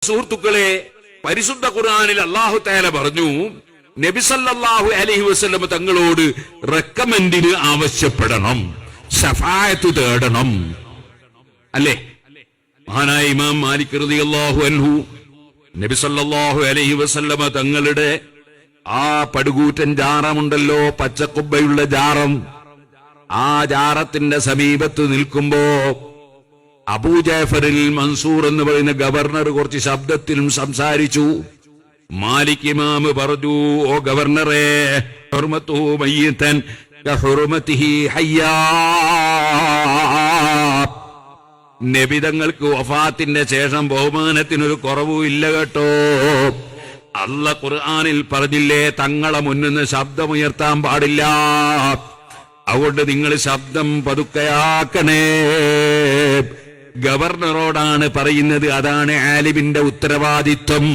സുഹൃത്തുക്കളെ, പരിശുദ്ധ ഖുർആനിൽ അല്ലാഹു തആല പറഞ്ഞു, നബി സല്ലല്ലാഹു അലൈഹി വസല്ലം തങ്ങളോട് റെക്കമെൻഡിന് ആവശ്യപ്പെടണം, ശഫാഅത്ത് തേടണം. അല്ലേ? മഹാനായ ഇമാം മാലിക് റളിയല്ലാഹു അൻഹു നബി സല്ലല്ലാഹു അലൈഹി വസല്ലം തങ്ങളുടെ ആ പടുകൂറ്റൻ ജാറമുണ്ടല്ലോ, പച്ചക്കുബ്ബയുള്ള ജാറം, ആ ജാറത്തിന്റെ സമീപത്ത് നിൽക്കുമ്പോ അബൂ ജഅഫറിൽ മൻസൂർ എന്ന് പറയുന്ന ഗവർണർ കുറച്ച് ശബ്ദത്തിലും സംസാരിച്ചു. മാലിക് ഇമാം പറഞ്ഞു, ഓ ഗവർണറെ, ഹുർമത്തുഹു മയ്യിതൻ കഹുർമതിഹി ഹയ്യാ, നബി തങ്ങൾക്ക് വഫാത്തിന്റെ ശേഷം ബഹുമാനത്തിനൊരു കുറവും ഇല്ല കേട്ടോ. അല്ലാഹു ഖുർആനിൽ പറഞ്ഞില്ലേ, തങ്ങളെ മുന്നിന്ന് ശബ്ദമുയർത്താൻ പാടില്ല, അതുകൊണ്ട് നിങ്ങൾ ശബ്ദം പതുക്കെയാക്കണേ. ഗവർണറോടാണ് പറയുന്നത്. അതാണ് ആലിമിന്റെ ഉത്തരവാദിത്വം.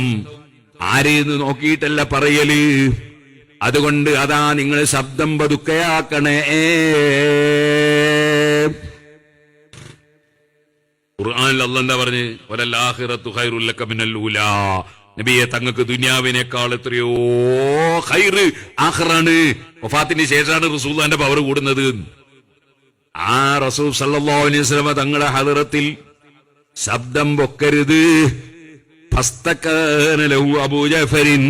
ആരെന്ന് നോക്കിയിട്ടല്ല പറയല്. അതുകൊണ്ട് അതാ നിങ്ങൾ ശബ്ദം പതുക്കെയാക്കണേ. ഖുർആനിൽ അല്ലാഹു എന്താ പറഞ്ഞ്, വലൽ ഖൈറുൽ ലക മിനൽ ഊലാ, നബിയെ തങ്ങൾക്ക് ദുനിയാവിനേക്കാൾ എത്രയോ ഖൈറ് ആഖിറാണ്. വഫാത്തിന് ശേഷമാണ് റസൂലുള്ളാഹിന്റെ പവർ കൂടുന്നത്. ആ റസൂൽ സല്ലല്ലാഹു അലൈഹി വസല്ലം തങ്ങളുടെ ഹദറത്തിൽ ശബ്ദം പൊക്കരുത്. ഫസ്തകന ലഹു അബൂ ജഅഫറിൻ,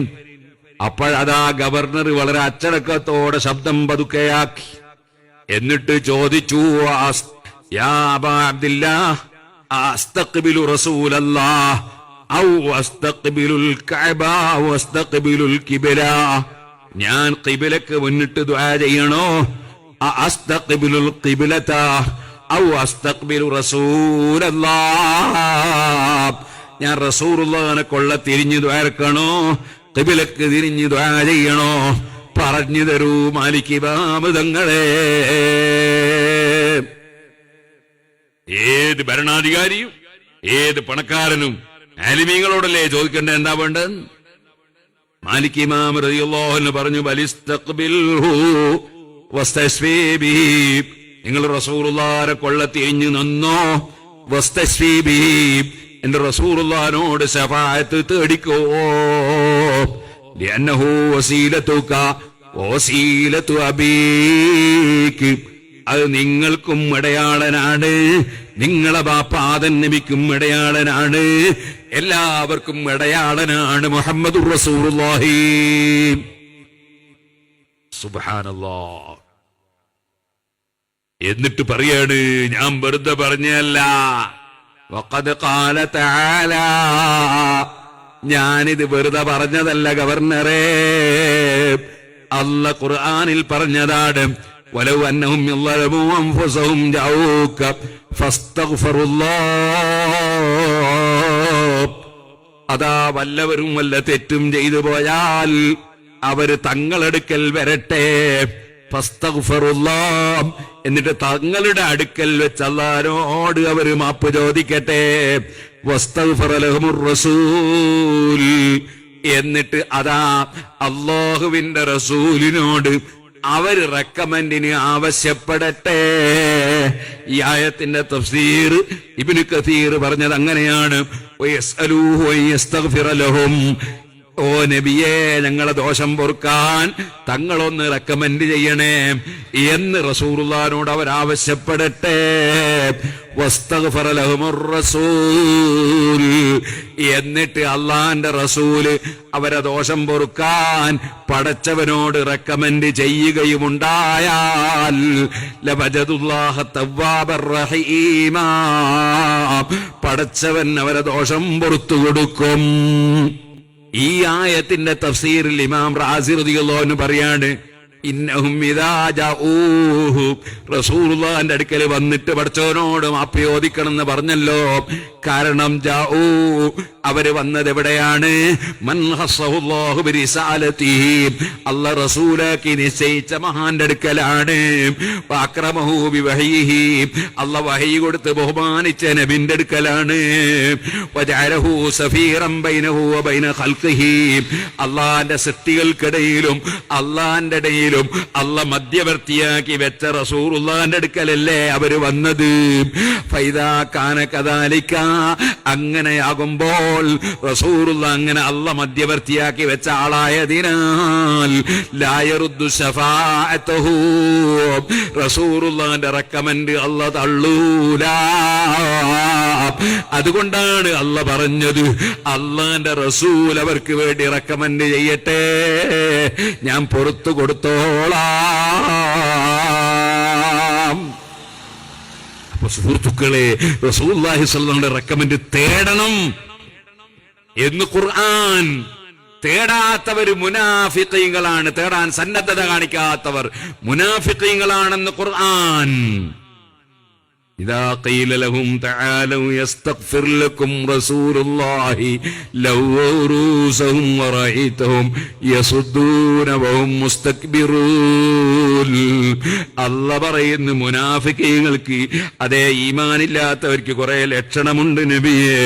അപ്പോഴതാ ഗവർണർ വളരെ അച്ചടക്കത്തോടെ ശബ്ദം പതുക്കെയാക്കി. എന്നിട്ട് ചോദിച്ചു, യാ അബാ അബ്ദില്ലാഹ്, അസ്തഖ്ബിലു റസൂലല്ലാഹ് ഔ അസ്തഖ്ബിലുൽ കഅബ ഔ അസ്തഖ്ബിലുൽ ഖിബ്ല, ഞാൻ ഖിബ്ലക്ക് മുന്നിട്ട് ദുആ ചെയ്യണോ, അസ്തഖ്ബിലുൽ ഖിബ്ലത ഔ അസ്തഖ്ബിലു റസൂലല്ലാഹ്, ഞാൻ റസൂലുള്ളാഹിനെ കൊള്ള തിരിഞ്ഞു ദുആർക്കണോ, ഖിബ്ലക്ക് തിരിഞ്ഞു ദുആ ചെയ്യണോ, പറഞ്ഞു തരൂ മാലിക് ഇമാം തങ്ങളെ. ഏത് ഭരണാധികാരിയും ഏത് പണക്കാരനും ആലിമീങ്ങളോടല്ലേ ചോദിക്കണ്ടേ എന്താ വേണ്ടത്? മാലിക് ഇമാം റളിയല്ലാഹു അൻഹു പറഞ്ഞു, ബലിസ്തഖ്ബിൽഹു വസ്തശ്ഫീ ബിഹി, നിങ്ങൾ റസൂലുള്ളാഹിനെ കൊള്ള തിരിഞ്ഞു നിന്നോ, വസ്തശ്ഫീ ബിഹി, എന്റെ റസൂലുള്ളാഹിനോട് ശഫാഅത്ത് തേടിക്കോ, ലിഅന്നഹു വസീലതുക വസീലതു അബീക്, അത് നിങ്ങൾക്കും ഇടയാളനാണ്, നിങ്ങളെ ബാപ്പ ആദം നബിക്കും ഇടയാളനാണ്, എല്ലാവർക്കും ഇടയാളനാണ് മുഹമ്മദുർ റസൂലുള്ളാഹി. സുബ്ഹാനല്ലാഹ്. എന്നിട്ട് പറയാണ്, ഞാൻ വെറുതെ പറഞ്ഞല്ല, വഖദ് ഖാല തആല, ഞാനിത് വെറുതെ പറഞ്ഞതല്ല ഗവർണറെ, അല്ലാഹു ഖുർആനിൽ പറഞ്ഞതാണ്. വലൗ അന്നഹും യളമു അൻഫുസഹും ജാഊക ഫസ്തഗ്ഫിറുല്ലാഹ്, അതാ വല്ലവരും വല്ല തെറ്റും ചെയ്തു പോയാൽ അവര് തങ്ങളടുക്കൽ വരട്ടെ, ഫസ്തഗ്ഫിറുല്ലാഹ്, എന്നിട്ട് തങ്ങളുടെ അടുക്കൽ വെച്ച് അല്ലാഹുവോട് അവര് മാപ്പ് ചോദിക്കട്ടെ, വസ്തഗ്ഫറ ലഹുർ റസൂൽ, എന്നിട്ട് അതാ അല്ലാഹുവിന്റെ റസൂലിനോട് അവര് റെക്കമെൻഡിന് ആവശ്യപ്പെടട്ടെ. ഈ ആയത്തിന്റെ തഫ്സീർ ഇബ്നു കസീർ പറഞ്ഞത് അങ്ങനെയാണ്, വയസ്അലൂഹു വയസ്തഗ്ഫിറ ലഹും, ഓ നബിയേ, ഞങ്ങളെ ദോഷം പൊറുക്കാൻ തങ്ങളൊന്ന് റെക്കമെൻഡ് ചെയ്യണേ എന്ന് റസൂലുള്ളാഹിനോട് അവരാവശ്യപ്പെടട്ടെ. വസ്തഗ്ഫറ ലഹുർ റസൂൽ, എന്നിട്ട് അള്ളാന്റെ റസൂല് അവരെ ദോഷം പൊറുക്കാൻ പടച്ചവനോട് റെക്കമെൻഡ് ചെയ്യുകയുമുണ്ടായാൽ ലവജദുല്ലാഹ തവ്വാബർ റഹീമാ, പടച്ചവൻ അവരെ ദോഷം പൊറുത്തു കൊടുക്കും. ഈ ആയത്തിന്റെ തഫ്സീറിൽ ഇമാം റാസി റളിയല്ലാഹു അൻഹു പറയാണ്, ഇന്നഹും ഇദാ ജാഊഹു, റസൂലുള്ളാഹിന്റെ അടുക്കൽ വന്നിട്ട് പടച്ചവനോട് മാപ്പ് ചോദിക്കണം എന്ന് പറഞ്ഞല്ലോ. കാരണം ജാഊ, അവര് വന്നത് എവിടെയാണ്? മൻ ഹസ്സഹുല്ലാഹു ബിരിസാലതിഹി, അല്ലാഹു റസൂലാക്കി നിശ്ചയിച്ച മഹാന്റെ അടുക്കലാണ്. അക്രമഹു ബിവഹയിഹി, അല്ലാഹു വഹയി കൊടുത്ത് ബഹുമാനിച്ച നബിന്റെ അടുക്കലാണ്. വജഅലഹു സഫീറൻ ബൈനഹു വബൈന ഖൽഖിഹി, അല്ലാഹുവിന്റെ സൃഷ്ടികൾക്കിടയിലും അല്ലാഹുവിന്റെ ഇടയിലും അല്ലാഹു മധ്യവർത്തിയാക്കി വെച്ച റസൂലുള്ളാഹിന്റെ അടുക്കലല്ലേ അവര് വന്നത്. ഫൈദാ കാന കദാലിക, അങ്ങനെയാകുമ്പോൾ റസൂലുള്ള അങ്ങനെ അല്ല മധ്യവർത്തിയാക്കി വെച്ച ആളായതിനാൽ ലാ യറുദ്ദു ശഫാഅതഹു, റസൂലുള്ളാഹിന്റെ റെക്കമെൻഡ് അല്ല തള്ളൂല. അതുകൊണ്ടാണ് അല്ല പറഞ്ഞത് അള്ളാന്റെ റസൂൽ അവർക്ക് വേണ്ടി റെക്കമെൻഡ് ചെയ്യട്ടെ, ഞാൻ പുറത്തു കൊടുത്തോളാം. അപ്പൊ സുഹൃത്തുക്കളെ, റസൂലുള്ളാഹി സ്വല്ലല്ലാഹു അലൈഹി വസല്ലം റെക്കമെൻഡ് തേടണം എന്ന് ഖുർആൻ. തേടാത്തവർ മുനാഫിഖീങ്ങളാണ്, തേടാൻ സന്നദ്ധത കാണിക്കാത്തവർ മുനാഫിഖീങ്ങളാണെന്ന് ഖുർആൻ. إذا قيل لهم تعالوا يستغفر لكم رسول الله لووا رؤوسهم ورأيتهم يصدون وهم مستكبرون. അല്ല പറയുന്നു മുനാഫിക്കീങ്ങൾക്ക്, അതേ ഈമാനില്ലാത്തവർക്ക് കുറെ ലക്ഷണമുണ്ട് നബിയെ.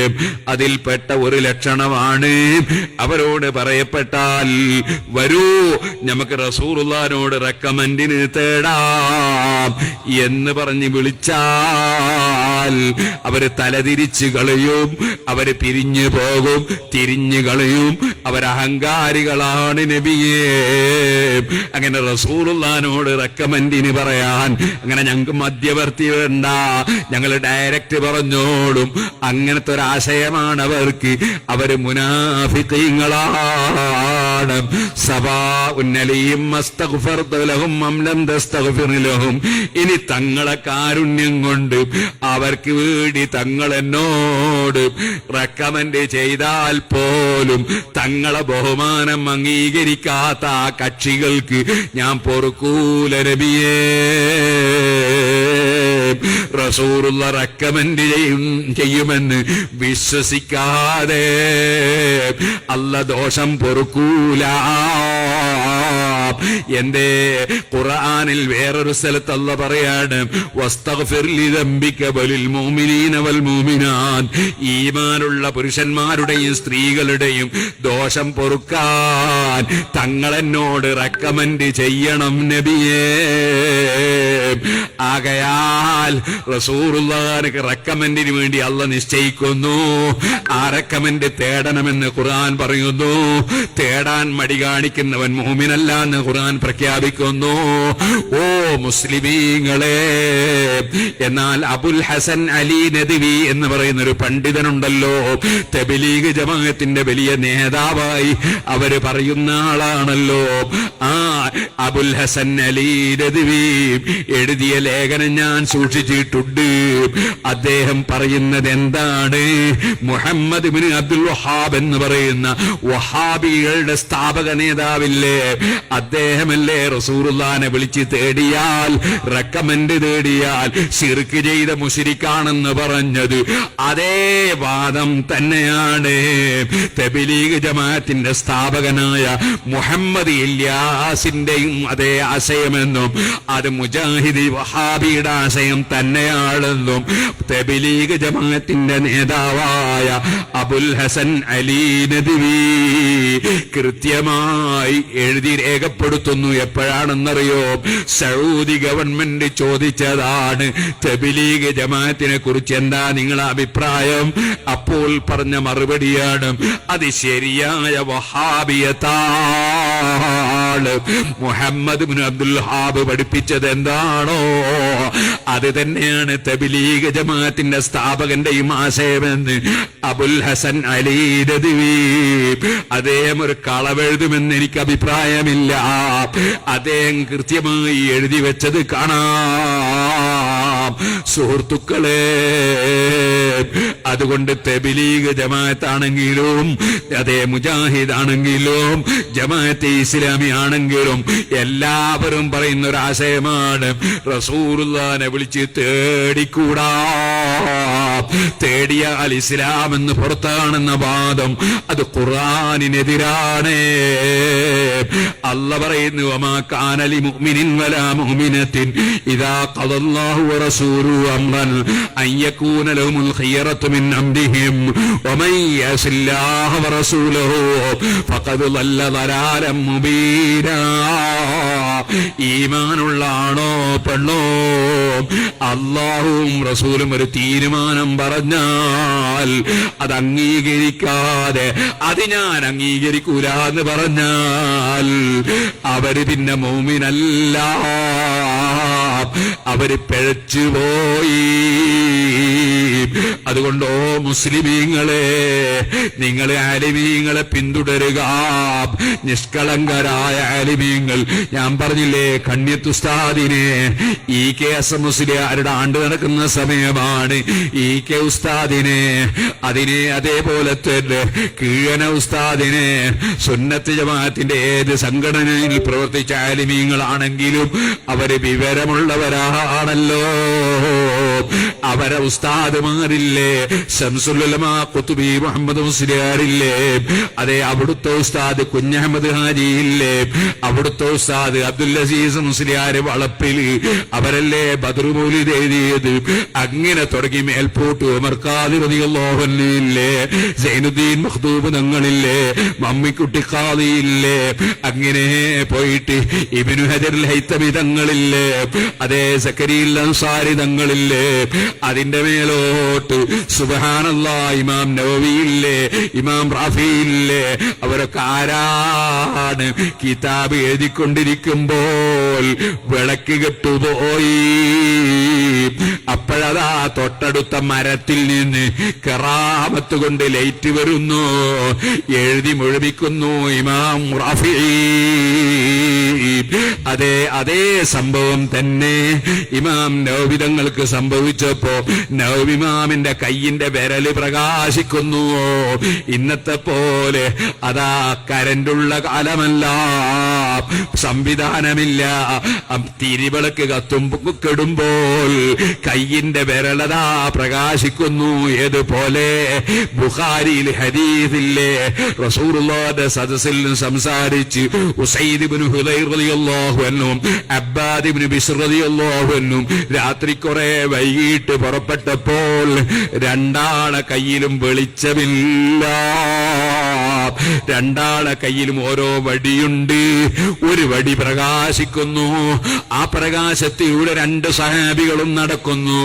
അതിൽപ്പെട്ട ഒരു ലക്ഷണമാണ് അവരോട് പറയപ്പെട്ടാൽ വരൂ നമുക്ക് റസൂലുള്ളാഹിനോട് റെക്കമെൻഡിന് തേടാം എന്ന് പറഞ്ഞ് വിളിച്ചാൽ അവര് തലതിരിച്ച് കളയും, അവര് പിരിഞ്ഞു പോകും, തിരിഞ്ഞു കളയും, അവരഹങ്കാരികളാണ് നബിയേ. അങ്ങനെ റസൂലുള്ളാഹിനോട് റെക്കമെൻഡിന് പറയാൻ അങ്ങനെ ഞങ്ങൾക്ക് മധ്യവർത്തി വേണ്ട, ഞങ്ങൾ ഡയറക്റ്റ് പറഞ്ഞോളും. അങ്ങനത്തെ ഒരാശയമാണ് അവർക്ക്. അവര് മുനാഫിഖീങ്ങളാണ്. സവാഉൻ അലൈഹിം അസ്തഗ്ഫർത ലഹും അം ലം തസ്തഗ്ഫിർ ലഹും. ഇനി തങ്ങളെ കാരുണ്യം കൊണ്ട് അവർക്ക് വേണ്ടി തങ്ങൾ എന്നോട് റെക്കമെൻഡ് ചെയ്താൽ പോലും തങ്ങളെ ബഹുമാനം അംഗീകരിക്കാത്ത ആ കക്ഷികൾക്ക് ഞാൻ പൊറുക്കൂല നബിയേ. റസൂലുള്ള റെക്കമെൻഡ് ചെയ്യുമെന്ന് വിശ്വസിക്കാതെ അല്ല ദോഷം പൊറുക്കൂല. എന്തേ? ഖുർആനിൽ വേറൊരു സ്ഥലത്ത് അല്ല പറയാണ് വസ്തഗ്ഫിർ ലിദംബിക വലിൽ മുഅ്മിനീന വൽ മുഅ്മിനാത്ത്. ഈമാനുള്ള പുരുഷന്മാരുടെയും സ്ത്രീകളുടെയും ദോഷം പൊറുക്കാൻ തങ്ങളെന്നോട് റെക്കമെൻഡ് ചെയ്യണം നബിയേ. ആകയാൽ റസൂലുള്ളാഹിക്ക് റെക്കമെൻഡിന് വേണ്ടി അല്ല നിശ്ചയിക്കുന്നു. ആ റെക്കമെൻഡ് തേടണമെന്ന് ഖുർആൻ പറയുന്നു. തേടാൻ മടി കാണിക്കുന്നവൻ മുഅ്മിനല്ല എന്ന് ഖുർആൻ പ്രഖ്യാപിക്കുന്നു. ഓ മുസ്ലിമീങ്ങളെ, എന്നാൽ അബുൽ ഹസൻ അലി നദ്വി എന്ന് പറയുന്ന ഒരു പണ്ഡിതനുണ്ടല്ലോ, തബ്ലീഗ് ജമാഅത്തിന്റെ വലിയ നേതാവായി അവര് പറയുന്ന ആളാണല്ലോ. ആ അബുൽ ഹസൻ അലി നദ്വി എഴുതിയ ലേഖനം ഞാൻ സൂക്ഷിച്ചിട്ടുണ്ട്. അദ്ദേഹം പറയുന്നത് എന്താണ്? മുഹമ്മദ് ഇബ്നു അബ്ദുൽ വഹാബ് എന്ന് പറയുന്ന വഹാബികളുടെ സ്ഥാപക നേതാവില്ലേ, അദ്ദേഹമല്ലേ റസൂലുള്ളാഹിനെ വിളിച്ച് തേടിയാൽ, റെക്കമെൻഡ് തേടിയാൽ ശിർക്ക് ചെയ്ത മുശ്രിക്കാണെന്ന് പറഞ്ഞത്. അതേ വാദം തന്നെയാണ് തബ്ലീഗ് ജമാഅത്തിന്റെ സ്ഥാപകനായ മുഹമ്മദ് ഇല്യാസിന്റെയും അതേ ആശയമെന്നും അത് മുജാഹിദ് വഹാബിയുടെ ആശയം തന്നെയാണെന്നും തബ്ലീഗ് ജമാഅത്തിന്റെ നേതാവായ അബുൽ ഹസൻ അലി നദ്വി കൃത്യമായി എഴുതി രേഖപ്പെടുത്തുന്നു. എപ്പോഴാണെന്നറിയോ? സൗദി ഗവൺമെന്റ് ചോദിച്ചതാണ് തബ്ലീഗ് ജമാഅത്തിനെ കുറിച്ച് എന്താ നിങ്ങളുടെ അഭിപ്രായം? അപ്പോൾ പറഞ്ഞ മറുപടിയാണ് അത് ശരിയായ വഹാബിയത്താണ്. മുഹമ്മദ് ഇബ്നു അബ്ദുൽ വഹാബ് പഠിപ്പിച്ചത് എന്താണോ അത് തന്നെയാണ് തബ്ലീഗ് ജമാഅത്തിന്റെ സ്ഥാപകന്റെയും ആശയമെന്ന് അബുൽ ഹസൻ അലി നദ്വി. അദ്ദേഹം ഒരു കളവെഴുതുമെന്ന് എനിക്ക് അഭിപ്രായമില്ല. അദ്ദേഹം കൃത്യമായി എഴുതി വെച്ചത് കാണാം സുഹൃത്തുക്കളെ. അതുകൊണ്ട് തബ്ലീഗ് ജമാഅത്താണെങ്കിലും അതേ മുജാഹിദ് ആണെങ്കിലും ജമാഅത്തെ ഇസ്ലാമി ആണെങ്കിലും എല്ലാവരും പറയുന്ന ഒരു ആശയമാണ് റസൂലുള്ളാഹിനെ വിളിച്ച് തേടിക്കൂടാ, തേടിയാൽ ഇസ്ലാം എന്ന് പുറത്താണെന്ന വാദം അത് ഖുർആനിനെതിരാണ്. അല്ല പറയുന്നു വമാ കാന ലിമുഅ്മിനിൻ വലാ മുഅ്മിനത്തിൻ ഇദാ ഖദല്ലാഹു വറസൂലുഹു അംറൻ അൻ യകൂന ലഹുൽ ഖിയറത്തു മിൻ അംരിഹിം വമൻ യഅസില്ലാഹ വറസൂലഹു ഫഖദ് ളല്ല ളലാലൻ മുബീനാ. ഈമാനുള്ള ആണോ പെണ്ണോ അല്ലാഹുവും റസൂലും ഒരു തീരുമാനം ഞാൻ പറഞ്ഞാൽ അത് അംഗീകരിക്കാതെ അത് ഞാൻ അംഗീകരിക്കൂല എന്ന് പറഞ്ഞാൽ അവര് പിന്നെ മുഅ്മിനല്ല, അവര് പിഴച്ചുപോയി. അതുകൊണ്ട് ഓ മുസ്ലിമീങ്ങളെ, നിങ്ങളെ ആലിമീങ്ങളെ പിന്തുടരുക. നിഷ്കളങ്കരായ ആലിമീങ്ങൾ. ഞാൻ പറഞ്ഞില്ലേ, കണ്യത്തുസ്താദിനെ EKS മുസ്ലിയാരുടെ ആണ്ട് നടക്കുന്ന സമയമാണ്. EK ഉസ്താദിനെ, അതിനെ അതേപോലെ തന്നെ കീഴന ഉസ്താദിനെ, സുന്നത്ത് ജമാഅത്തിന്റെ ഏത് സംഘടനയിൽ പ്രവർത്തിച്ച ആലിമീങ്ങളാണെങ്കിലും അവര് വിവരമുള്ളവരാണല്ലോ. അവരെ ഉസ്താദുമാരില്ലേ, ശംസുൽ ഉലമാ ഖുത്ബി മുഹമ്മദ് മുസ്ലിയാരില്ലേ, അതെ അവിടുത്തെ ഉസ്താദ് കുഞ്ഞഹമ്മദ് ഹാജിയില്ലേ, അവിടുത്തെ ഉസ്താദ് അബ്ദുൽ അസീസ് മുസ്ലിയാര് വളപ്പില്, അവരല്ലേ ബദർ മൗലിദ് എഴുതിയത്. അങ്ങനെ തുടങ്ങി മേൽപോട്ട് ഉമർ ഖാദി റളിയല്ലാഹു അൻഹു ഇല്ലേ, സൈനുദ്ദീൻ മഖ്ദൂബ് തങ്ങളില്ലേ, മമ്മിക്കുട്ടി ഖാദിയില്ലേ, അങ്ങനെ പോയിട്ട് ഇബ്നു ഹജറുൽ ഹൈതമി തങ്ങളില്ലേ, അതേ സക്കരിയുൽ അൻസാരി തങ്ങളില്ലേ, അതിന്റെ മേലോട്ട് സുബ്ഹാനല്ലാഹ് ഇമാം നവവിയില്ലേ, ഇമാം റാഫിയില്ലേ, അവരൊക്കെ ആരാണ്? കിതാബ് എഴുതിക്കൊണ്ടിരിക്കുമ്പോൾ വിളക്ക് കെട്ടുപോയി. അപ്പോഴതാ തൊട്ടടുത്ത മരത്തിൽ നിന്ന് കറാമത്ത് കൊണ്ട് ലൈറ്റ് വരുന്നു, എഴുതി മുഴുമിക്കുന്നു ഇമാം റാഫി. അതേ സംഭവം തന്നെ ഇമാം നവവി തങ്ങൾക്ക് സംഭവിച്ചപ്പോ നവവി ഇമാമിന്റെ കയ്യിന്റെ വിരല് പ്രകാശിക്കുന്നു. ഇന്നത്തെ പോലെ അതാ കരണ്ടുള്ള കാലമല്ല, സംവിധാനമില്ല. തിരിവിളക്ക് കെടുമ്പോൾ കയ്യിന്റെ വിരലതാ പ്രകാശിക്കുന്നു. ഏതുപോലെ ബുഖാരിയിൽ ഹദീസില്ലേ, റസൂലുള്ളാഹിന്റെ സദസ്സിൽ സംസാരിച്ച് ഉസൈദ് ഇബ്നു ഹുദൈർ റളിയല്ലാഹു അൻഹു, അബ്ബാദ് ഇബ്നു ബിശ്ർ റളിയല്ലാഹു അൻഹു രാത്രി കുറെ വൈകിട്ട് പുറപ്പെട്ടപ്പോൾ രണ്ടാളെ കയ്യിലും വെളിച്ചമില്ല. രണ്ടാളെ കയ്യിലും ഓരോ വടിയുണ്ട്. ഒരു വടി പ്രകാശിക്കുന്നു. ആ പ്രകാശത്തിലൂടെ രണ്ട് സഹാബികളും നടക്കുന്നു.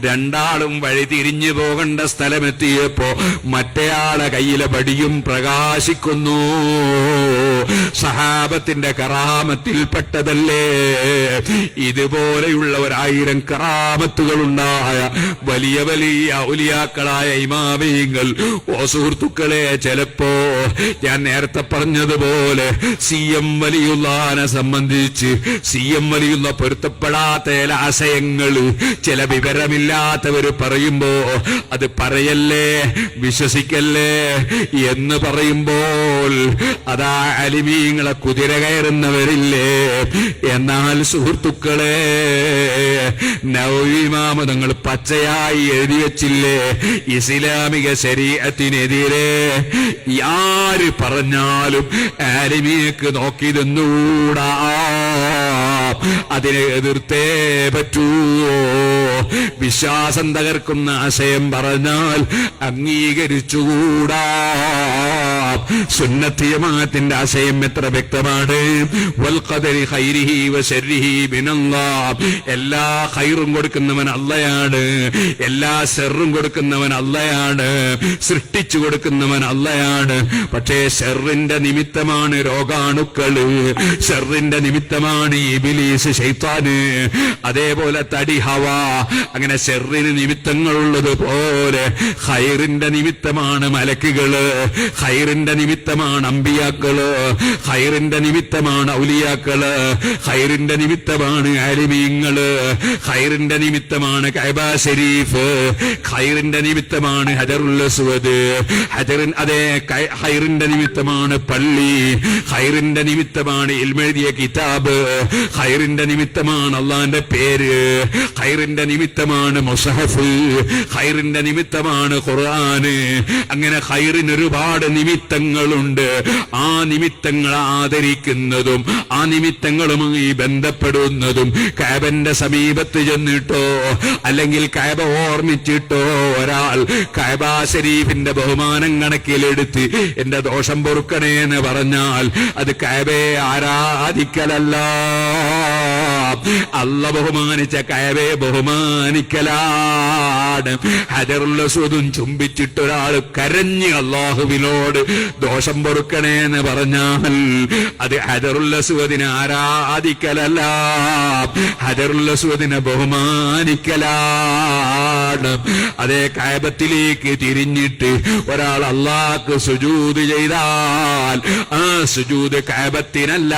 രണ്ടാളും വഴി തിരിഞ്ഞു പോകേണ്ട സ്ഥലമെത്തിയപ്പോ മറ്റേയാളെ കയ്യിലെ വടിയും പ്രകാശിക്കുന്നു. സഹാബത്തിന്റെ കറാമത്തിൽപ്പെട്ടതല്ലേ. ഇതുപോലെയുള്ള 1000 കറാമത്തുകളുണ്ടായ വലിയ വലിയ ഔലിയാക്കളായ ഇമാമിങ്ങൾ. ഓ സുഹൃത്തുക്കളെ, ചിലപ്പോ ഞാൻ നേരത്തെ പറഞ്ഞതുപോലെ CM വലിയുള്ളാനെ സംബന്ധിച്ച് CM വലിയുള്ള പൊരുത്തപ്പെടാത്ത ചില ആശയങ്ങൾ ചില വിവരമില്ലാത്തവര് പറയുമ്പോ അത് പറയല്ലേ, വിശ്വസിക്കല്ലേ എന്ന് പറയുമ്പോൾ അതാ അലിമീങ്ങളെ കുതിര കയറുന്നവരില്ലേ. എന്നാൽ സുഹൃത്തുക്കളെ, നവവി ഇമാം തങ്ങൾ പച്ചയായി എഴുതി വെച്ചില്ലേ, ഇസ്ലാമിക ശരീഅത്തിനെതിരെ ആര് പറഞ്ഞാലും ആലിമിക്ക് നോക്കി നിന്നൂടാ, അതിനെ എതിർത്തേ പറ്റൂ. വിശ്വാസം തകർക്കുന്ന ആശയം പറഞ്ഞാൽ അംഗീകരിച്ചുകൂടാ. സുന്നത്ത് ജമാഅത്തിന്റെ ആശയം എത്ര വ്യക്തമാണ്. വൽ ഖദരി ഖൈരിഹി വശർരിഹി മിനല്ലാഹ്. എല്ലാ ഖൈറും കൊടുക്കുന്നവൻ അല്ലാഹയാണ്, എല്ലാ ശർറും കൊടുക്കുന്നവൻ അല്ലാഹയാണ്, സൃഷ്ടിച്ചു കൊടുക്കുന്നവൻ അല്ലാഹയാണ്. പക്ഷേ ഷർറിന്റെ നിമിത്തമാണ് രോഗാണുക്കള്, ഷർറിന്റെ നിമിത്തമാണ് ഇബ്ലീസ് ശൈത്താന്, അതേപോലെ തടി ഹവ. അങ്ങനെ ഷർറിന് നിമിത്തങ്ങളുള്ളത് പോലെ ഖൈറിന്റെ നിമിത്തമാണ് മലക്കുകള്, ഖൈറിന്റെ നിമിത്തമാണ് അമ്പിയാക്കള്, ഖൈറിന്റെ നിമിത്തമാണ് ഔലിയാക്കള്, ഖൈറിന്റെ നിമിത്തമാണ് ആലിമീങ്ങള്, ഖൈറിന്റെ നിമിത്തമാണ് കഅബ ശരീഫ്, ഖൈറിന്റെ നിമിത്തമാണ് ഹജറുൽ അസ്വദ്, അതേ ഖൈറിന്റെ നിമിത്തമാണ് പള്ളി, ഖൈറിന്റെ നിമിത്തമാണ് ഇൽമെഴുതിയ കിതാബ്, ഖൈറിന്റെ നിമിത്തമാണ് അള്ളാന്റെ പേര്, ഖൈറിന്റെ നിമിത്തമാണ് മുസ്ഹഫ്, ഖൈറിന്റെ നിമിത്തമാണ് ഖുർആന്. അങ്ങനെ ഖൈറിന് ഒരുപാട് നിമിത്തങ്ങളുണ്ട്. ആ നിമിത്തങ്ങൾ ആദരിക്കുന്നതും ആ നിമിത്തങ്ങളുമായി ബന്ധപ്പെടുന്നതും കഅബന്റെ സമീപത്ത് ചെന്നിട്ടോ അല്ലെങ്കിൽ കഅബ ഓർമ്മിച്ചിട്ടോ ഒരാൾ കഅബ ശരീഫിന്റെ ബഹുമാനം കണക്കിലെടുത്ത് എന്റെ ദോഷം പൊറുക്കണേ എന്ന് പറഞ്ഞാൽ അത് കഅബയെ ആരാധിക്കലല്ല. അല്ല ബഹുമാനിച്ച കഅബയെ ബഹുമാനിക്കലാണ്. ഹജറുൽ അസ്വദും ചുംബിച്ചിട്ടൊരാൾ കരഞ്ഞ് അല്ലാഹുവിനോട് ദോഷം പൊറുക്കണേ എന്ന് പറഞ്ഞാൽ അത് ഹജറുൽ അസ്വദിനെ ആരാധിക്കലല്ല, ഹജറുൽ അസ്വദിനെ ബഹുമാനിക്കലാണ്. അതേ കഅബത്തിലേക്ക് തിരിഞ്ഞിട്ട് ഒരാൾ അല്ലാഹ്ക്ക് സുജൂദ് ചെയ്താൽ ആ സുജൂദ് കഅബത്തിനല്ല,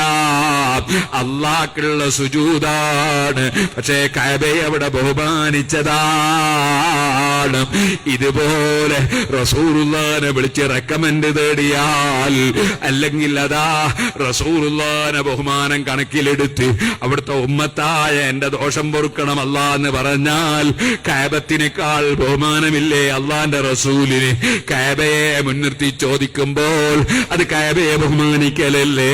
അല്ലാഹ്ക്കുള്ള സുജൂദാണ്. പക്ഷേ കഅബയെ അവിടെ ബഹുമാനിച്ചതാണ്. ഇതുപോലെ റസൂലുള്ളാഹിനെ വിളിച്ച് റെക്കമെൻഡ് തേടിയാൽ, അല്ലെങ്കിൽ അതാ റസൂലുള്ളാഹിനെ ബഹുമാനം കണക്കിലെടുത്ത് അവിടുത്തെ ഉമ്മത്തായ എന്റെ ദോഷം പൊറുക്കണം അല്ലാ എന്ന് പറഞ്ഞാൽ കഅബത്തിനേക്കാൾ ബഹുമാനമില്ലേ അള്ളാന്റെ റസൂലിന്? കഅബയെ മുൻനിർത്തി ചോദിക്കുമ്പോൾ അത് കഅബയെ ബഹുമാനിക്കലല്ലേ?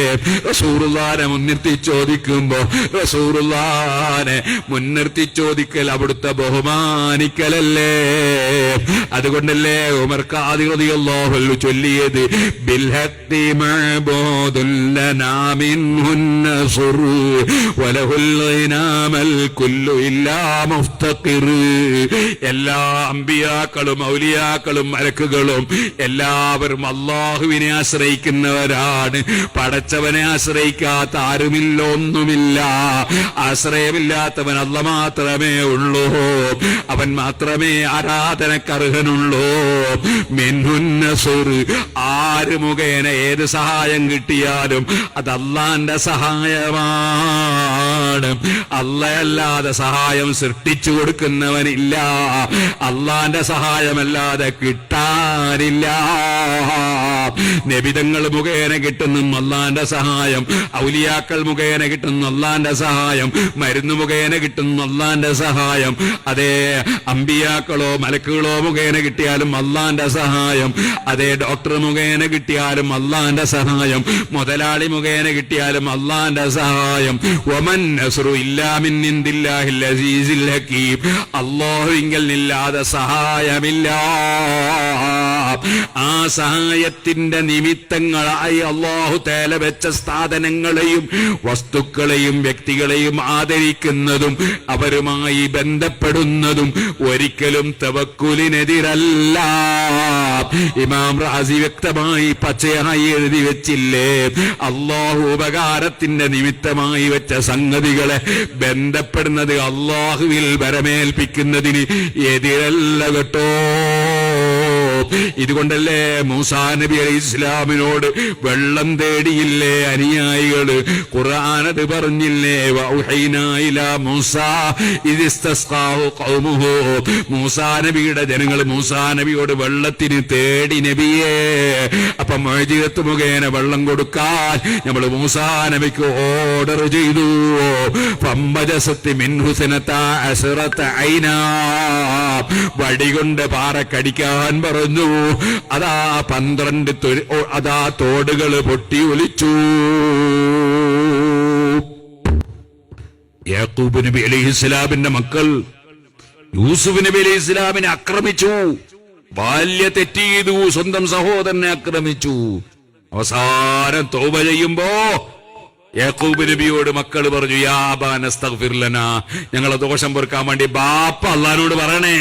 റസൂലുള്ളാഹിനെ മുൻനിർത്തി ചോദിക്കുമ്പോ റസൂലുള്ളാഹിനെ മുൻനിർത്തി ചോദിക്കൽ അവിടുത്തെ ബഹുമാനിക്കലല്ലേ? അതുകൊണ്ടല്ലേ ഉമർ ഖാദി റളിയല്ലാഹു അൻഹു ചൊല്ലിയത് ബിൽഹഖി മഅബൂദുൻ ലനാ മിൻഹുൻ നസ്ർ വലഹുൽ ഗിനാമൽ കുല്ലു ഇല്ലാ മുഫ്തഖിർ. എല്ലാ അമ്പിയാക്കളും ഔലിയാക്കളും മലക്കുകളും എല്ലാവരും അല്ലാഹുവിനെ ആശ്രയിക്കുന്നവരാണ്. പടച്ചവനെ ആശ്രയിക്കാത്ത ആരുമില്ല, ഒന്നുമില്ല. ആശ്രയമില്ലാത്തവൻ അല്ല മാത്രമേ ഉള്ളൂ, അവൻ മാത്രമേ ആരാധനക്കർഹനുള്ളൂ. മിൻഹുൻ നസ്ർ, ആര് മുഖേന ഏത് സഹായം കിട്ടിയാലും അത് അല്ലാഹുവിന്റെ സഹായമാണ്. അല്ലാഹുവല്ലാതെ സഹായം സൃഷ്ടിച്ചു കൊടുക്കുന്നവനില്ല, അല്ലാഹുവിന്റെ സഹായമല്ലാതെ കിട്ടാനില്ല. നബിതങ്ങൾ മുഖേന കിട്ടുന്ന അല്ലാഹുവിന്റെ സഹായം, ഔലിയാക്കൾ മുഖേന കിട്ടുന്ന അല്ലാഹുവിന്റെ സഹായം, മരുന്ന് മുഖേന കിട്ടുന്ന അല്ലാഹുവിന്റെ സഹായം, അതേ അമ്പിയാക്കളോ മലക്കുകളോ മുഖേന കിട്ടിയാലും അല്ലാഹുവിന്റെ സഹായം, അതേ ഡോക്ടർ മുഖേന കിട്ടിയാലും അല്ലാഹുവിന്റെ സഹായം, മുതലാളി മുഖേന കിട്ടിയാലും അല്ലാഹുവിന്റെ സഹായം. വമൻ നസ്റു ഇല്ലാ മിൻ ഇൻദില്ലാഹിൽ അസീസിൽ ഹകീം, അല്ലാഹുവിങ്കൽ നില്ലാതെ സഹായമില്ല. ആ സഹായത്തിന്റെ നിമിത്തങ്ങളായി അല്ലാഹു തആല വെച്ച സ്ഥാപനങ്ങളെയും വസ്തുക്കളെയും വ്യക്തികളെയും ആദരിക്കുന്നതും അവരുമായി ബന്ധപ്പെടുന്നതും ഒരിക്കലും തവക്കുലിനെതിരല്ല. ഇമാം റാസി വ്യക്തമായി പച്ചയായി എഴുതി വെച്ചില്ലേ, അല്ലാഹു ഉപകാരത്തിന്റെ നിമിത്തമായി വെച്ച സംഗതികളെ ബന്ധപ്പെടുന്നത് അല്ലാഹുവിൽ വരമേൽപ്പിക്കുന്നതിന് എതിരല്ല കേട്ടോ. ഇതുകൊണ്ടല്ലേ മൂസാ നബി അലൈഹി ഇസ്ലാമിനോട് വെള്ളം തേടിയില്ലേ അനുയായികള്? ഖുർആനത് പറഞ്ഞില്ലേ, വൗഹൈനാ ഇലാ മൂസാ ഇദ് ഇസ്തസ്ഖാഹു ഖൗമുഹു. മൂസാ നബിയുടെ ജനങ്ങൾ മൂസാ നബിയോട് വെള്ളത്തിന് തേടി നബിയെ. അപ്പൊ മുഅ്ജിസത്ത് മുഖേന വെള്ളം കൊടുക്കാൻ നമ്മൾ മൂസാ നബിക്ക് ഓർഡർ ചെയ്തു. ഫംബജസത്ത് മിൻഹു സനതാ അസ്റത ഐനാ, വടികൊണ്ട് പാറ കടിക്കാൻ പറഞ്ഞു. അതാ 12 അതാ തോടുകൾ പൊട്ടി ഒലിച്ചു. യാക്കൂബ് നബി അലൈഹിസ്സലാമിന്റെ മക്കൾ യൂസുഫ് നബി അലൈഹിസ്സലാമിനെ ആക്രമിച്ചു, ബാല്യ തെറ്റ് ചെയ്തു, സ്വന്തം സഹോദരനെ ആക്രമിച്ചു. അവസാനം തൗബ ചെയ്യുമ്പോ യാക്കൂബ് നബിയോട് മക്കൾ പറഞ്ഞു, യാ അബാന അസ്തഗ്ഫിർ ലനാ, ഞങ്ങളെ ദോഷം പൊറുക്കാൻ വേണ്ടി ബാപ്പ അല്ലാഹുവിനോട് പറയണേ,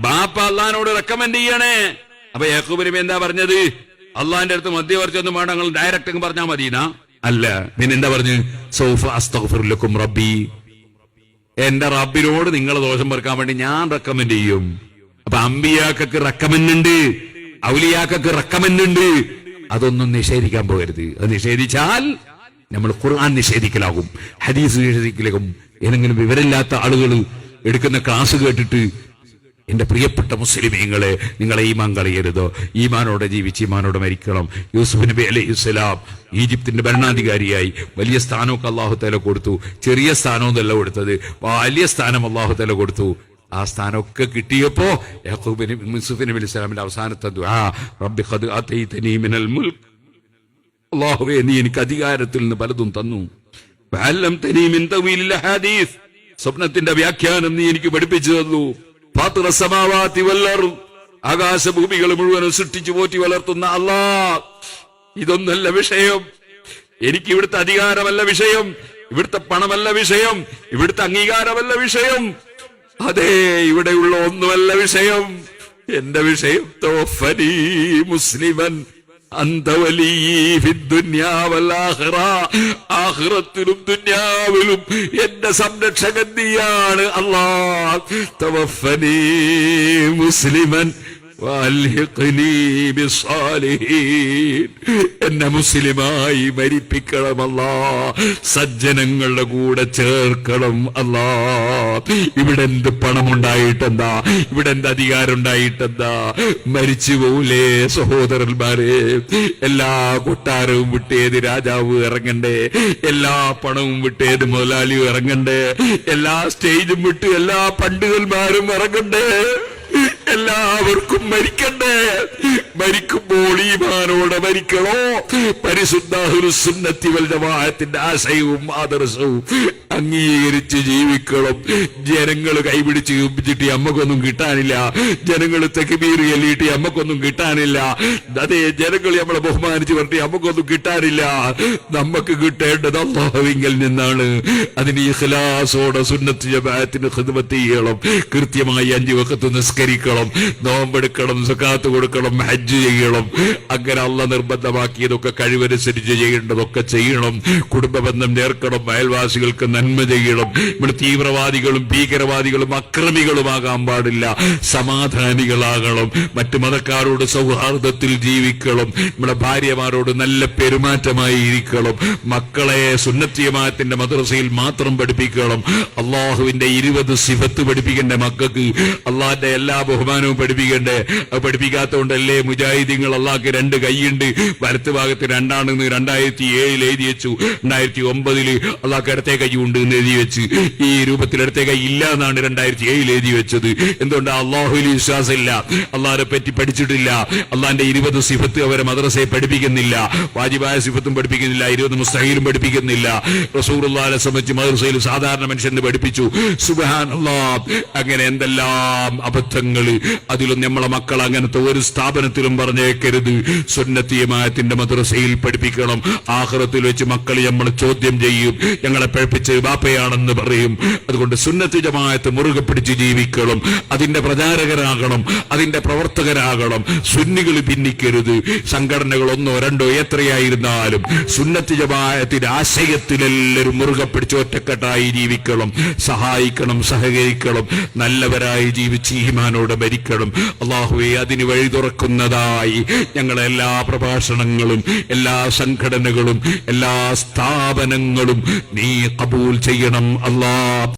ബാപ്പ അല്ലാഹുവിനോട് റെക്കമെൻഡ് ചെയ്യണേ. അപ്പൊ യാക്കൂബ് നബി എന്താ പറഞ്ഞത്? അള്ളാഹിന്റെ അടുത്ത് മധ്യവർച്ചൊന്നും വേണ്ട, നിങ്ങൾ ഡയറക്റ്റ് പറഞ്ഞാൽ മതിനാ? അല്ല, പിന്നെന്താ പറഞ്ഞു? സൗഫ അസ്തഗ്ഫിർ ലക്കും റബ്ബി, എന്റെ റബ്ബിനോട് നിങ്ങളെ ദോഷം പൊറുക്കാൻ വേണ്ടി ഞാൻ റെക്കമെൻഡ് ചെയ്യും. അപ്പൊ അമ്പിയാക്കൾക്ക് റെക്കമെൻഡ് ഉണ്ട്, ഔലിയാക്കൾക്ക് റെക്കമെൻഡ് ഉണ്ട്. അതൊന്നും നിഷേധിക്കാൻ പോകരുത്. അത് നിഷേധിച്ചാൽ നമ്മൾ ഖുർആൻ നിഷേധിക്കലാകും, ഹദീസ് നിഷേധിക്കലാകും. ഏതെങ്കിലും വിവരമില്ലാത്ത ആളുകൾ എടുക്കുന്ന ക്ലാസ് കേട്ടിട്ട് എന്റെ പ്രിയപ്പെട്ട മുസ്ലിമീങ്ങളെ, നിങ്ങളെ ഈമാൻ കളയരുത്, ഈമാനോടെ ജീവിച്ച് ഈമാനോടെ മരിക്കണം. യൂസുഫ് നബി അലൈഹിസ്സലാം ഈജിപ്തിന്റെ ഭരണാധികാരിയായി വലിയ സ്ഥാനമൊക്കെ അല്ലാഹു തആല കൊടുത്തു. ചെറിയ സ്ഥാനമൊന്നുമല്ല കൊടുത്തത്, വലിയ സ്ഥാനം അല്ലാഹു തആല കൊടുത്തു. ആ സ്ഥാനമൊക്കെ കിട്ടിയപ്പോ യാക്കൂബ് നബി യൂസുഫ് നബി അലൈഹിസ്സലാമിന്റെ അവസാനത്തെ ദുആ, റബ്ബി ഖദ് ആതൈതനി മിനൽ മുൽക്ക്, അല്ലാഹുവേ നീ എനിക്ക് അധികാരത്തിൽ നിന്ന് പലതും തന്നു. വഅല്ലംതനി മിൻ തവീലിൽ ഹദീസ്, സ്വപ്നത്തിന്റെ വ്യാഖ്യാനം നീ എനിക്ക് പഠിപ്പിച്ചു തന്നു. ഫാത്തിറ സമാവാതി വൽ അർദ്, ആകാശഭൂമികൾ മുഴുവനും സൃഷ്ടിച്ചു പോറ്റി വളർത്തുന്ന അല്ലാഹ്, ഇതൊന്നല്ല വിഷയം, എനിക്ക് ഇവിടുത്തെ അധികാരമല്ല വിഷയം, ഇവിടുത്തെ പണമല്ല വിഷയം, ഇവിടുത്തെ അംഗീകാരമല്ല വിഷയം, അതെ ഇവിടെയുള്ള ഒന്നുമല്ല വിഷയം. എന്റെ വിഷയം തവഫനി മുസ്ലിമൻ അന്ത വലി ഫിദ്ദുനിയാ വൽ ആഖിറ, ആഖിറത്തിലും ദുനിയാവിലും എന്റെ സംരക്ഷകൻ നീയാണ് അല്ലാഹ്. തവഫനി മുസ്ലിമൻ വഅൽഹിഖ്നി ബിസ്സാലിഹീൻ, എന്നെ മുസ്ലിമായി മരിപ്പിക്കണം അല്ലാഹ്, സജ്ജനങ്ങളുടെ കൂടെ ചേർക്കണം അല്ലാഹ്. ഇവിടെ എന്ത് പണമുണ്ടായിട്ടെന്താ, ഇവിടെ എന്ത് അധികാരം ഉണ്ടായിട്ടെന്താ, മരിച്ചു പോലേ സഹോദരന്മാരെ. എല്ലാ കൊട്ടാരവും വിട്ടേത് രാജാവ് ഇറങ്ങണ്ടേ, എല്ലാ പണവും വിട്ടേത് മുതലാളിയും ഇറങ്ങണ്ടേ, എല്ലാ സ്റ്റേജും വിട്ട് എല്ലാ പണ്ഡിതന്മാരും ഇറങ്ങണ്ടേ, എല്ലാവർക്കും മരിക്കണ്ടേ. മരിക്കുമ്പോൾ ഈമാനോടെ മരിക്കണോ? പരിശുദ്ധ അഹ്ലുസ് സുന്നത്തി വൽ ജമാഅത്തിന്റെ ആശയവും ആദർശവും അംഗീകരിച്ച് ജീവിക്കണം. ജനങ്ങൾ കൈപിടിച്ച് ചുംബിച്ചിട്ട് അമ്മക്കൊന്നും കിട്ടാനില്ല, ജനങ്ങൾ തക്ബീർ ചൊല്ലിയിട്ട് അമ്മക്കൊന്നും കിട്ടാനില്ല, അതേ ജനങ്ങൾ നമ്മളെ ബഹുമാനിച്ച് പറഞ്ഞിട്ട് അമ്മക്കൊന്നും കിട്ടാനില്ല. നമുക്ക് കിട്ടേണ്ടത് അല്ലാഹുവിങ്കൽ നിന്നാണ്. അതിന് ഇഖ്ലാസോടെ സുന്നത്ത് ജമാഅത്തിന് ഖിദ്മത്ത് ചെയ്യണം, കൃത്യമായി 5 വഖത്ത് നിസ്കരിക്കണം, നോമ്പെടുക്കണം, സകാത്ത് കൊടുക്കണം, ഹജ്ജ് ചെയ്യണം. അങ്ങനെ അല്ലാഹ് നിർബന്ധമാക്കിയതൊക്കെ കഴിവനുസരിച്ച് ചെയ്യേണ്ടതൊക്കെ ചെയ്യണം. കുടുംബ ബന്ധം നേർക്കണം, അയൽവാസികൾക്ക് നന്മ ചെയ്യണം. ഇവിടെ തീവ്രവാദികളും ഭീകരവാദികളും അക്രമികളുമാകാൻ പാടില്ല, സമാധാനികളാകണം. മറ്റു മതക്കാരോട് സൗഹാർദ്ദത്തിൽ ജീവിക്കണം. നമ്മുടെ ഭാര്യമാരോട് നല്ല പെരുമാറ്റമായി ഇരിക്കണം. മക്കളെ സുന്നത്ത് ജമാഅത്തിന്റെ മദ്രസയിൽ മാത്രം പഠിപ്പിക്കണം. അള്ളാഹുവിന്റെ 20 സിഫത്ത് പഠിപ്പിക്കേണ്ട മക്കൾക്ക്, അള്ളാഹിന്റെ എല്ലാ ബഹുമാനവും പഠിപ്പിക്കണ്ടേ. അത് പഠിപ്പിക്കാത്തതുകൊണ്ടല്ലേ മുജാഹിദീങ്ങൾ അള്ളാഹ്ക്ക് 2 കൈയുണ്ട്, വലത്ത് ഭാഗത്ത് 2 2007 എഴുതി വെച്ചു, 2009 അള്ളാഹ്ക്ക് ഇടത്തെ കൈ ഉണ്ട് എന്ന് എഴുതി വെച്ച്. ഈ രൂപത്തിൽ ഇടത്തെ കൈ ഇല്ല എന്നാണ് 2007 എഴുതി വെച്ചത്. എന്തുകൊണ്ട്? അള്ളാഹുവിൽ വിശ്വാസമില്ല, അള്ളാഹിനെ പറ്റി പഠിച്ചിട്ടില്ല, അള്ളാഹിന്റെ 20 സിഫത്ത് അവരെ മദ്രസയെ പഠിപ്പിക്കുന്നില്ല, വാജിബായ സിഫത്തും പഠിപ്പിക്കുന്നില്ല, 20 മുസ്തഹീലും പഠിപ്പിക്കുന്നില്ല. റസൂലുള്ളാഹിനെ സംബന്ധിച്ച് മദ്രസയിൽ സാധാരണ മനുഷ്യന് പഠിപ്പിച്ചു. സുബ്ഹാനല്ലാഹ്, അങ്ങനെ എന്തെല്ലാം അബദ്ധങ്ങൾ. അതിലും നമ്മളെ മക്കൾ അങ്ങനത്തെ ഒരു സ്ഥാപനത്തിലും പറഞ്ഞേക്കരുത്. സുന്നത്ത് ജമാഅത്തിന്റെ മദ്രസയിൽ പഠിപ്പിക്കണം. ആഖിറത്തിൽ വെച്ച് മക്കൾ നമ്മൾ ചോദ്യം ചെയ്യും, ഞങ്ങളെ പഠിപ്പിച്ച് ബാപ്പയാണെന്ന് പറയും. അതുകൊണ്ട് സുന്നത്ത് ജമാഅത്ത് മുറുകെ പിടിച്ച് ജീവിക്കണം, അതിന്റെ പ്രചാരകരാകണം, അതിന്റെ പ്രവർത്തകരാകണം. സുന്നികൾ ഭിന്നിക്കരുത്. സംഘടനകൾ 1 2 എത്രയായിരുന്നാലും സുന്നത്ത് ജമാഅത്തിന്റെ ആശയത്തിലെല്ലാവരും മുറുകെ പിടിച്ച് ഒറ്റക്കെട്ടായി ജീവിക്കണം, സഹായിക്കണം, സഹകരിക്കണം, നല്ലവരായി ജീവിച്ച് ഈമാനോടെ മരിക്കണം. അല്ലാഹുവേ, അതിന് വഴി തുറക്കുന്നതായി ഞങ്ങളെ എല്ലാ പ്രഭാഷണങ്ങളും, എല്ലാ സംഘടനകളും, എല്ലാ സ്ഥാപനങ്ങളും നീ ഖബൂൽ ചെയ്യണം അല്ലാഹ്.